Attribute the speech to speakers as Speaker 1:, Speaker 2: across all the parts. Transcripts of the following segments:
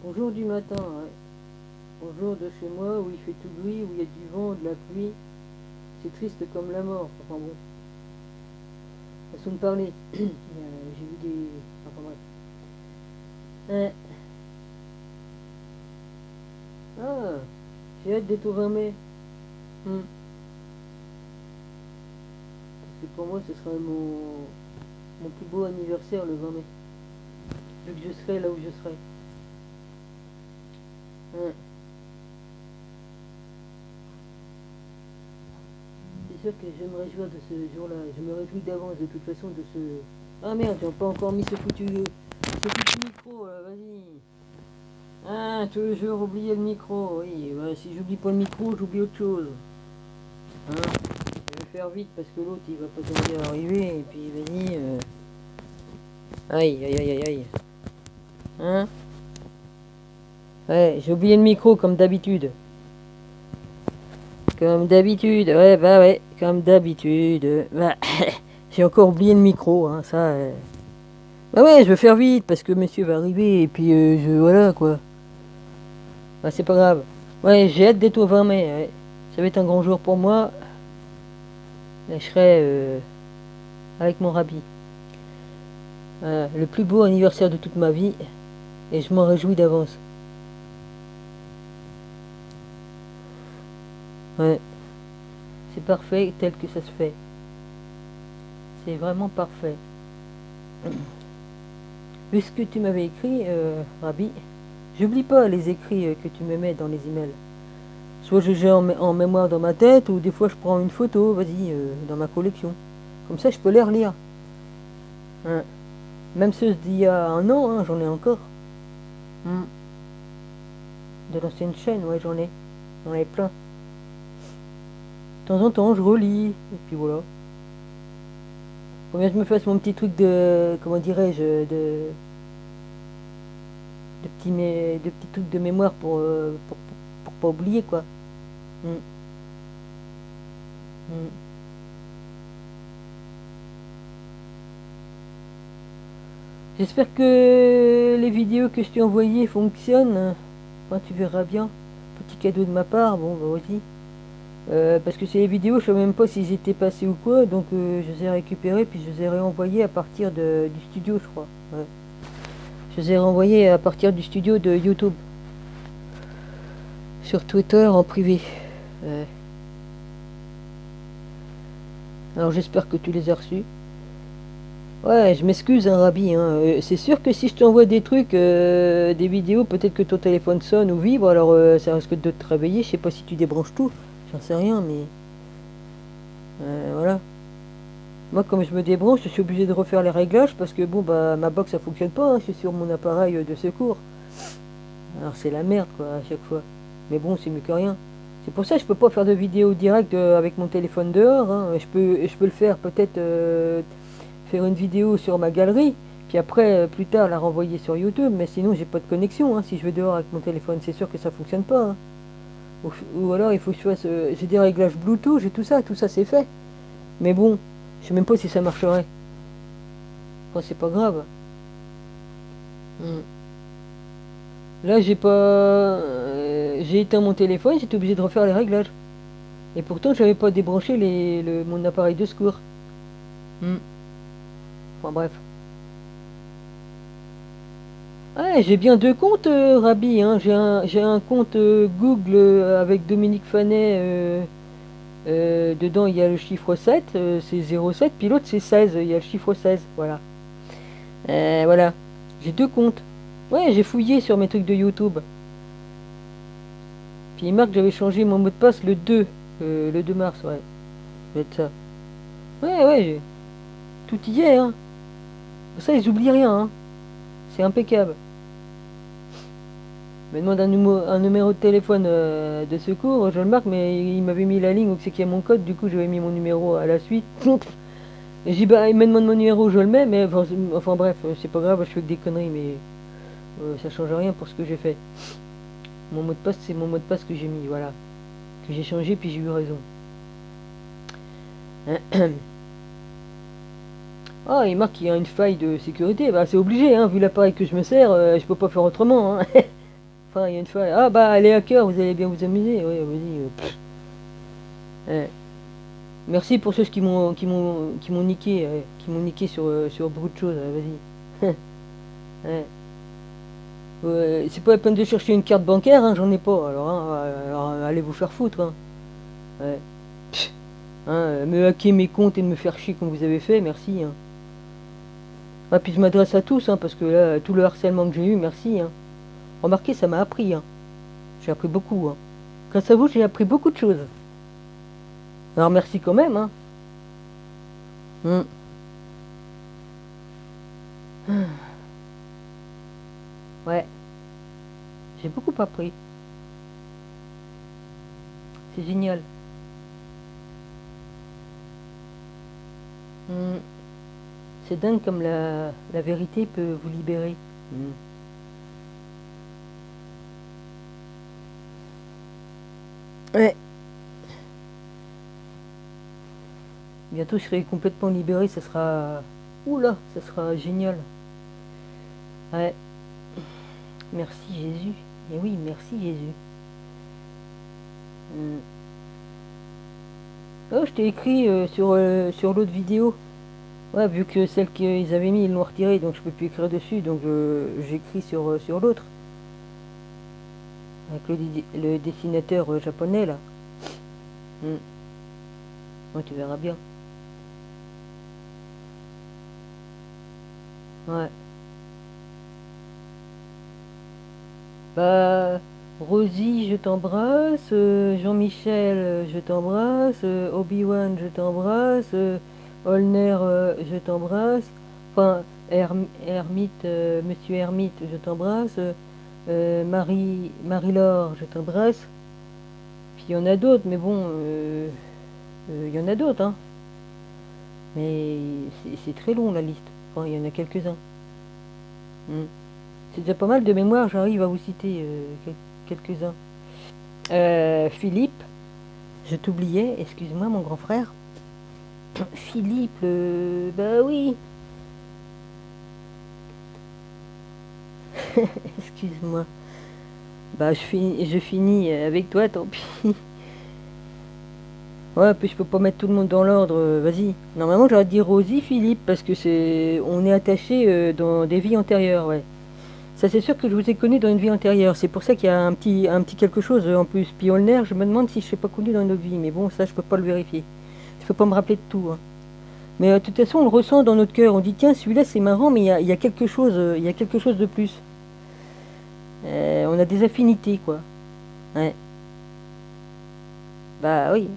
Speaker 1: Bonjour du matin, ouais. Bonjour de chez moi où il fait tout gris, où il y a du vent, de la pluie. C'est triste comme la mort. Enfin bon, façon de parler. J'ai vu des. Enfin bref. Euh, Ah, j'ai hâte d'être au 20 mai. Hmm. Parce que pour moi, ce sera mon plus beau anniversaire le 20 mai. Vu que je serai là où je serai. Hmm. C'est sûr que je vais me réjouir de ce jour-là. Je me réjouis d'avance de toute façon de ce. Ah merde, j'ai pas encore mis ce foutu micro, vas-y. Ah, toujours oublier le micro, oui. Bah, si j'oublie pas le micro, j'oublie autre chose. Hein, je vais faire vite parce que l'autre il va pas tarder à arriver. Et puis vas-y. Aïe, aïe, aïe, aïe, aïe. Hein. Ouais, j'ai oublié le micro comme d'habitude. Comme d'habitude, ouais, bah ouais, comme d'habitude. Bah, j'ai encore oublié le micro, hein, ça. Bah ouais, je vais faire vite parce que monsieur va arriver et puis voilà quoi. Bah c'est pas grave. Ouais, j'ai hâte d'être au 20 mai. Ouais. Ça va être un grand jour pour moi. Là, je serai avec mon rabbi. Le plus beau anniversaire de toute ma vie et je m'en réjouis d'avance. Ouais, c'est parfait tel que ça se fait. C'est vraiment parfait. Vu ce que tu m'avais écrit, Rabbi, j'oublie pas les écrits que tu me mets dans les emails. Soit j'ai en mémoire dans ma tête, ou des fois je prends une photo, vas-y, dans ma collection. Comme ça, je peux les relire. Hein. Même ceux d'il y a un an, hein, j'en ai encore. Hmm. De l'ancienne chaîne, ouais, j'en ai. J'en ai plein. De temps en temps, je relis, et puis voilà. Faut bien que je me fasse mon petit truc de, comment dirais-je, de petits trucs de mémoire pour pas oublier, quoi. Hmm. Hmm. J'espère que les vidéos que je t'ai envoyées fonctionnent. Enfin, tu verras bien. Petit cadeau de ma part, bon, bah vas-y. Parce que ces vidéos, je sais même pas s'ils étaient passés ou quoi, donc je les ai récupérés puis je les ai réenvoyés à partir du studio, je crois. Ouais. Je les ai renvoyés à partir du studio de YouTube. Sur Twitter en privé. Ouais. Alors j'espère que tu les as reçus. Ouais, je m'excuse, hein, Rabi. Hein. C'est sûr que si je t'envoie des trucs, des vidéos, peut-être que ton téléphone sonne ou vibre, alors ça risque de te réveiller. Je sais pas si tu débranches tout, j'en sais rien, mais voilà. Moi, comme je me débranche, je suis obligé de refaire les réglages parce que bon, bah ma box ça fonctionne pas. Hein, je suis sur mon appareil de secours. Alors c'est la merde quoi à chaque fois. Mais bon, c'est mieux que rien. C'est pour ça que je peux pas faire de vidéo directe avec mon téléphone dehors. Hein. Je peux le faire peut-être faire une vidéo sur ma galerie, puis après plus tard la renvoyer sur YouTube. Mais sinon j'ai pas de connexion. Hein. Si je vais dehors avec mon téléphone, c'est sûr que ça fonctionne pas. Hein. Ou alors il faut que je fasse. J'ai des réglages Bluetooth et tout ça c'est fait. Mais bon, je sais même pas si ça marcherait. Enfin, c'est pas grave. Hmm. Là j'ai pas. J'ai éteint mon téléphone, j'étais obligé de refaire les réglages. Et pourtant j'avais pas débranché mon appareil de secours. Hmm. Enfin bref. Ouais, j'ai bien deux comptes, Rabi. Hein. J'ai un compte Google avec Dominique Fanet. Dedans, il y a le chiffre 7, c'est 07. Puis l'autre, c'est 16, il y a le chiffre 16. Voilà. Voilà. J'ai deux comptes. Ouais, j'ai fouillé sur mes trucs de YouTube. Puis il marque que j'avais changé mon mot de passe le 2 mars, ouais. Ça doit être ça. Ouais, ouais, tout y est, hein. Ça, ils oublient rien, hein. C'est impeccable. Il me demande un numéro de téléphone de secours, je le marque, mais il m'avait mis la ligne où c'est qu'il y a mon code, du coup j'avais mis mon numéro à la suite. Et j'ai bah, il me demande mon numéro, je le mets, mais enfin bref, c'est pas grave, je fais que des conneries, mais ça change rien pour ce que j'ai fait. Mon mot de passe, c'est mon mot de passe que j'ai mis, voilà. Que j'ai changé, puis j'ai eu raison. Ah, il marque qu'il y a une faille de sécurité, bah c'est obligé, hein, vu l'appareil que je me sers, je peux pas faire autrement, hein. enfin, il y a une fois, ah bah les hackers, vous allez bien vous amuser. Ouais, vas-y. Ouais. Merci pour ceux qui m'ont niqué, qui m'ont niqué sur beaucoup de choses. Vas-y. Ouais. Ouais, c'est pas la peine de chercher une carte bancaire, hein, j'en ai pas. Alors, allez vous faire foutre. Hein. Ouais. Hein, me hacker mes comptes et me faire chier comme vous avez fait, merci. Hein. Ah, puis je m'adresse à tous, hein, parce que là, tout le harcèlement que j'ai eu, merci. Hein. Remarquez, ça m'a appris. Hein. J'ai appris beaucoup. Hein. Grâce à vous, j'ai appris beaucoup de choses. Alors merci quand même. Hein. Hmm. Ouais, j'ai beaucoup appris. C'est génial. Hmm. C'est dingue comme la vérité peut vous libérer. Hmm. Ouais, bientôt je serai complètement libéré, ça sera... Oula, ça sera génial. Ouais, merci Jésus. Et oui, merci Jésus. Hmm. Oh, je t'ai écrit sur l'autre vidéo. Ouais, vu que celle qu'ils avaient mis, ils l'ont retirée, donc je peux plus écrire dessus, donc j'écris sur l'autre. Avec le dessinateur japonais, là. Hmm. Ouais, tu verras bien. Ouais. Bah, Rosie, je t'embrasse. Jean-Michel, je t'embrasse. Obi-Wan, je t'embrasse. Olner, je t'embrasse. Enfin, Hermite, Monsieur Hermite, je t'embrasse. Marie-Laure, je t'embrasse. Puis il y en a d'autres, mais bon, il y en a d'autres, hein. Mais c'est très long la liste. Enfin, il y en a quelques-uns. Hmm. C'est déjà pas mal de mémoire, j'arrive à vous citer quelques-uns. Philippe, je t'oubliais, excuse-moi mon grand frère. Philippe, bah oui, excuse-moi. Bah je finis avec toi, tant pis. Ouais, puis je peux pas mettre tout le monde dans l'ordre, vas-y. Normalement j'aurais dit Rosie, Philippe, parce que on est attaché dans des vies antérieures, ouais. Ça c'est sûr que je vous ai connu dans une vie antérieure, c'est pour ça qu'il y a un petit quelque chose en plus. Puis Olner, je me demande si je ne suis pas connu dans une autre vie, mais bon, ça je peux pas le vérifier. Je peux pas me rappeler de tout. Hein. Mais de toute façon, on le ressent dans notre cœur. On dit tiens, celui-là c'est marrant, mais il y a quelque chose, il y a quelque chose de plus. On a des affinités, quoi. Ouais. Bah oui,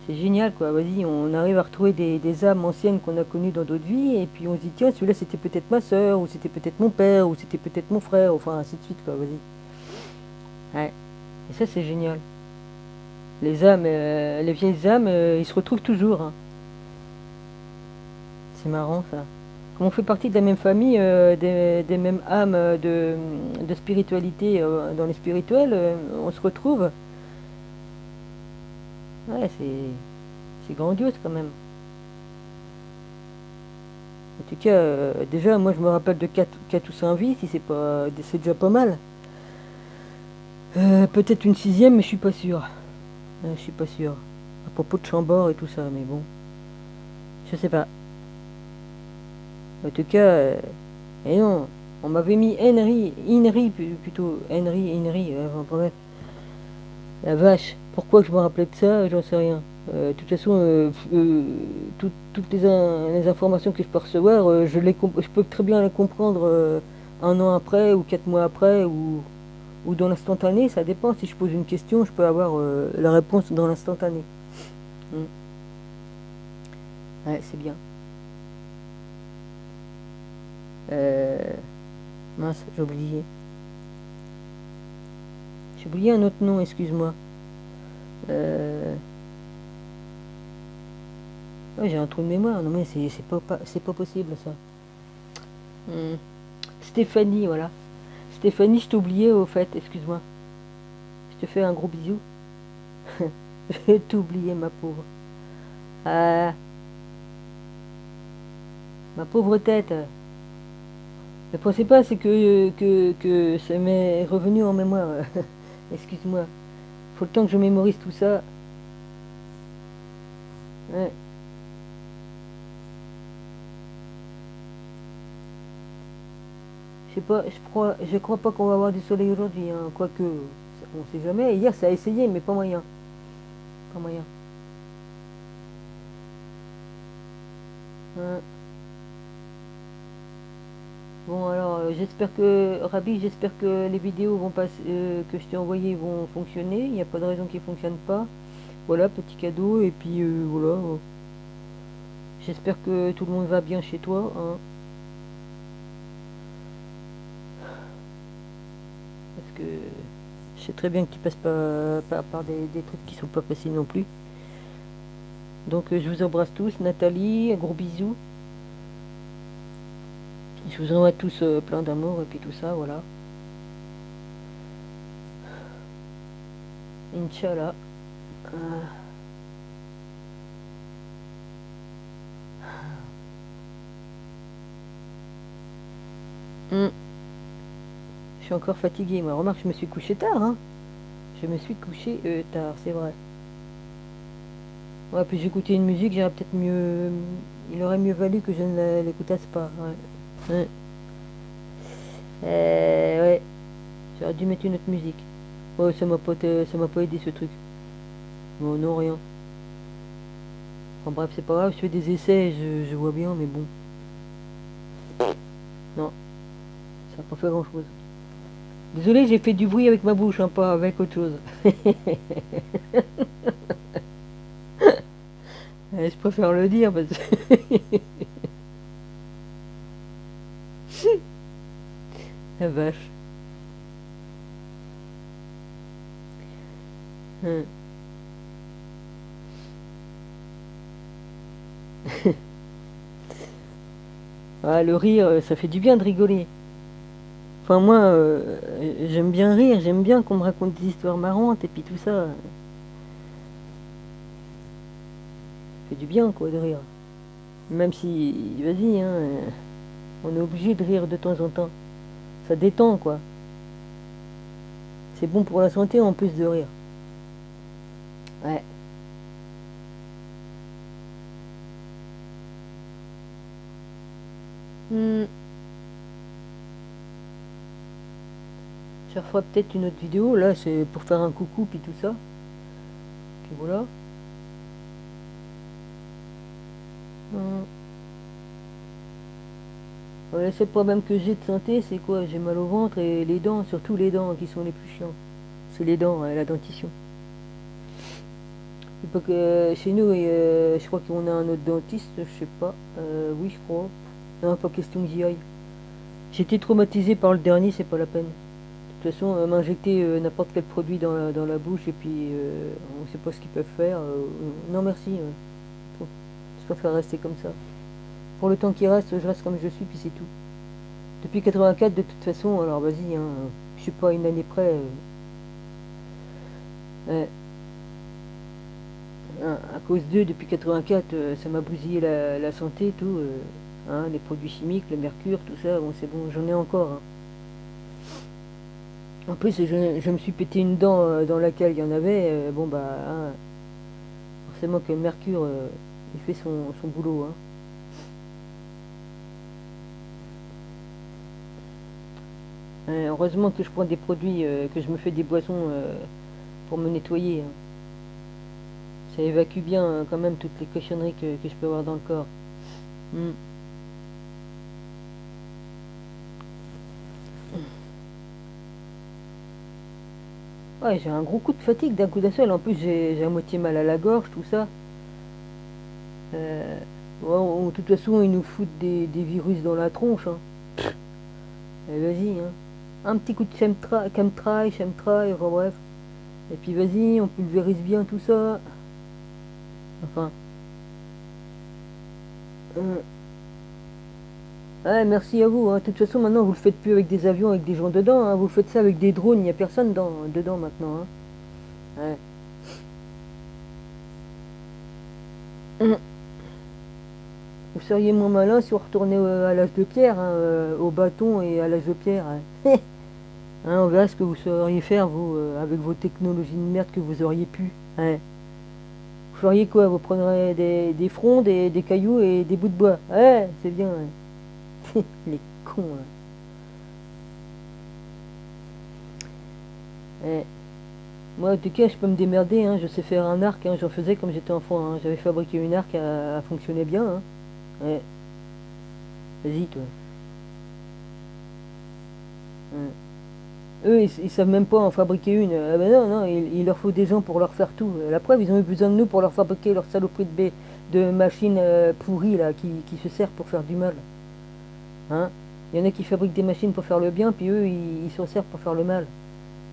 Speaker 1: c'est génial, quoi. Vas-y, on arrive à retrouver des âmes anciennes qu'on a connues dans d'autres vies, et puis on se dit tiens, celui-là c'était peut-être ma soeur, ou c'était peut-être mon père, ou c'était peut-être mon frère, enfin ainsi de suite, quoi. Vas-y. Ouais. Et ça c'est génial. Les âmes, les vieilles âmes, ils se retrouvent toujours. Hein. C'est marrant ça. Comme on fait partie de la même famille, des mêmes âmes de spiritualité dans les spirituels, on se retrouve. Ouais, c'est grandiose quand même. En tout cas, déjà, moi je me rappelle de 4 ou 5 vies, si c'est pas, c'est déjà pas mal. Peut-être une sixième, mais je suis pas sûr. Je suis pas sûr. À propos de Chambord et tout ça, mais bon, je sais pas. En tout cas, et non, on m'avait mis Henry plutôt, Henry, enfin, bref, la vache. Pourquoi je me rappelais de ça, j'en sais rien. De toute façon, toutes les informations que je peux recevoir, je peux très bien les comprendre un an après, ou 4 mois après, ou dans l'instantané, ça dépend. Si je pose une question, je peux avoir la réponse dans l'instantané. Mm. Ouais, c'est bien. Euh, Mince, j'ai oublié. J'ai oublié un autre nom, excuse-moi. Euh, ouais, j'ai un trou de mémoire. Non mais c'est pas possible ça. Hmm. Stéphanie, voilà. Stéphanie, je t'ai oublié au fait, excuse-moi. Je te fais un gros bisou. J'ai tout oublié, ma pauvre. Ah, ma pauvre tête. Ne pensez pas, c'est que ça m'est revenu en mémoire. Excuse-moi. Faut le temps que je mémorise tout ça. Ouais. Je sais pas, je crois pas qu'on va avoir du soleil aujourd'hui, hein. Quoique, on sait jamais. Hier, ça a essayé, mais pas moyen. Pas moyen. Hein. Bon, alors, j'espère que les vidéos vont passer, que je t'ai envoyées vont fonctionner. Il n'y a pas de raison qu'ils ne fonctionnent pas. Voilà, petit cadeau, et puis voilà. J'espère que tout le monde va bien chez toi, hein, parce que je sais très bien que tu passes pas par des trucs qui sont pas faciles non plus. Donc je vous embrasse tous, Nathalie, un gros bisou. Je vous envoie tous plein d'amour et puis tout ça, voilà. Inch'Allah. Euh, hmm, Je suis encore fatiguée, moi. Remarque, je me suis couché tard, hein. Je me suis couché tard, c'est vrai. Ouais, puis j'écoutais une musique, j'aurais peut-être mieux. Il aurait mieux valu que je ne l'écoutasse pas. Ouais. Ouais. Ouais. J'aurais dû mettre une autre musique. Oh, ça m'a pas aidé ce truc. Bon, non, rien. Enfin bref, c'est pas grave, je fais des essais, je vois bien, mais bon. Non, ça n'a pas fait grand-chose. Désolé, j'ai fait du bruit avec ma bouche, hein, pas avec autre chose. Je préfère le dire parce que la vache. Hein. Ah, le rire, ça fait du bien de rigoler. Enfin, moi, j'aime bien rire, j'aime bien qu'on me raconte des histoires marrantes et puis tout ça. Ça fait du bien, quoi, de rire. Même si, vas-y, hein, on est obligé de rire de temps en temps. Ça détend, quoi. C'est bon pour la santé en plus de rire. Ouais. Hmm, Je referai peut-être une autre vidéo. Là, c'est pour faire un coucou, puis tout ça. Puis voilà. Hmm. Ouais, le seul problème que j'ai de santé, c'est quoi? J'ai mal au ventre et les dents, surtout les dents qui sont les plus chiants. C'est les dents, la dentition. C'est pas que chez nous, je crois qu'on a un autre dentiste, je sais pas. Oui, je crois. Non, pas question que j'y aille. J'ai été traumatisé par le dernier, c'est pas la peine. De toute façon, m'injecter n'importe quel produit dans la bouche et puis on sait pas ce qu'ils peuvent faire. Non, merci. Je préfère rester comme ça. Pour le temps qui reste, je reste comme je suis, puis c'est tout. Depuis 84, de toute façon, alors vas-y, hein, je suis pas à une année près. Ouais, hein, à cause d'eux, depuis 84, ça m'a bousillé la santé, tout. Hein, les produits chimiques, le mercure, tout ça, bon, c'est bon, j'en ai encore, hein. En plus, je me suis pété une dent dans laquelle il y en avait. Bon, bah, hein, forcément que le mercure, il fait son boulot, hein. Heureusement que je prends des produits, que je me fais des boissons pour me nettoyer, hein. Ça évacue bien quand même toutes les cochonneries que je peux avoir dans le corps. Hmm. Ouais, j'ai un gros coup de fatigue d'un coup d'un seul. En plus, j'ai à moitié mal à la gorge, tout ça. Euh, ouais, de toute façon, ils nous foutent des virus dans la tronche, hein. Vas-y, hein. Un petit coup de chemtrail, enfin bref. Et puis vas-y, on pulvérise bien tout ça. Enfin. euh, Ouais, merci à vous, hein. De toute façon, maintenant, vous le faites plus avec des avions, avec des gens dedans, hein. Vous faites ça avec des drones, il n'y a personne dedans maintenant, hein. Ouais. Hum. Vous seriez moins malin si on retournait à l'âge de pierre, hein, au bâton et à l'âge de pierre. Hein. Hein, on verra ce que vous sauriez faire, vous, avec vos technologies de merde que vous auriez pu. Hein. Vous feriez quoi? Vous prendriez des frondes, des cailloux et des bouts de bois. Ouais, c'est bien. Ouais. Les cons. Hein. Ouais. Moi, en tout cas, je peux me démerder. Hein. Je sais faire un arc. Hein. J'en faisais comme j'étais enfant. Hein. J'avais fabriqué une arc, elle fonctionnait bien. Hein. Ouais. Vas-y, toi. Ouais. Eux, ils savent même pas en fabriquer une. Ah ben non, non, il leur faut des gens pour leur faire tout. La preuve, ils ont eu besoin de nous pour leur fabriquer leur saloperie de machines pourries là, qui se servent pour faire du mal. Hein? Il y en a qui fabriquent des machines pour faire le bien, puis eux, ils s'en servent pour faire le mal.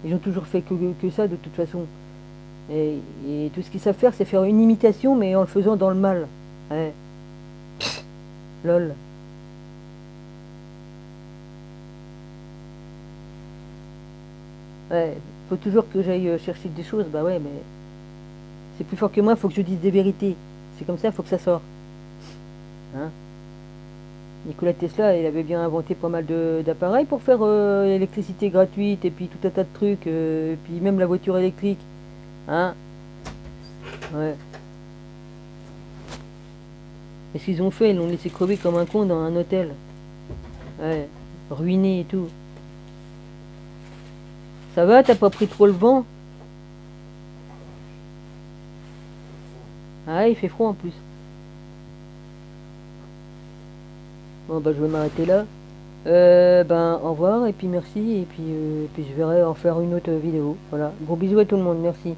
Speaker 1: Ils ont toujours fait que ça de toute façon. Et tout ce qu'ils savent faire, c'est faire une imitation, mais en le faisant dans le mal. Ouais. Pff, lol. Ouais, faut toujours que j'aille chercher des choses, bah ouais, mais c'est plus fort que moi, faut que je dise des vérités. C'est comme ça, faut que ça sorte. Hein? Nikola Tesla, il avait bien inventé pas mal d'appareils pour faire l'électricité gratuite et puis tout un tas de trucs, et puis même la voiture électrique. Hein? Ouais. Et ce qu'ils ont fait, ils l'ont laissé crever comme un con dans un hôtel. Ouais. Ruiné et tout. Ça va, t'as pas pris trop le vent? Ah, il fait froid en plus. Bon, bah je vais m'arrêter là. Ben, au revoir et puis merci. Et puis je verrai en faire une autre vidéo. Voilà. Gros bisous à tout le monde, merci.